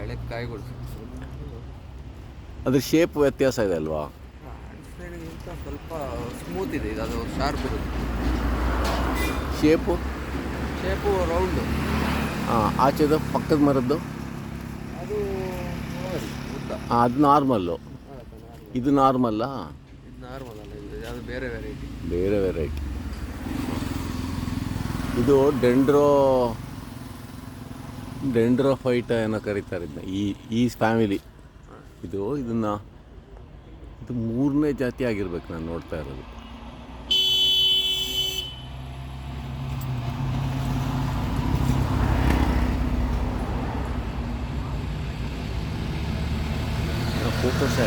ಎಳೆ ಕಾಯಿಗಳು. ಅದ್ರ ಶೇಪ್ ವ್ಯತ್ಯಾಸ ಇದೆ ಅಲ್ವಾ? ಸೈಡ್ಗಿಂತ ಸ್ವಲ್ಪ ಸ್ಮೂತ್ ಇದೆ ಇದು, ಅದು ಶಾರ್ಪ್ ಇರುತ್ತೆ. Shape round. ಹಾಂ, ಆಚೆದು ಪಕ್ಕದ ಮರದ್ದು ಅದು ಉದ್ದ. ಅದು ನಾರ್ಮಲ್ಲು, ಇದು ನಾರ್ಮಲ್ಲಾ? ಇದು ನಾರ್ಮಲ್ ಅಲ್ಲ, ಅದು ಬೇರೆ ವೆರೈಟಿ. ಬೇರೆ ವೆರೈಟಿ. ಇದು ಡೆಂಡ್ರೋಫೈಟ ಏನೋ ಕರೀತಾರೆ ಇದನ್ನ, ಈ ಫ್ಯಾಮಿಲಿ. ಇದು 3ನೇ ಜಾತಿ ಆಗಿರ್ಬೇಕು ನಾನು ನೋಡ್ತಾ ಇರೋದು. ಫೋಟೋಸ್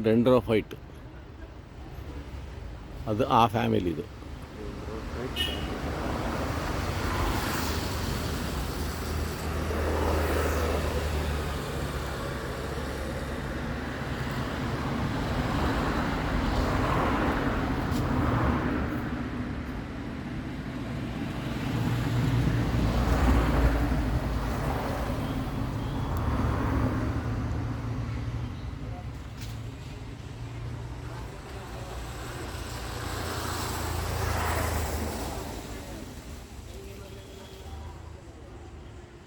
ಡೆಂಡ್ರೋಫೈಟ್ ಅದು ಆ ಫ್ಯಾಮಿಲಿದು.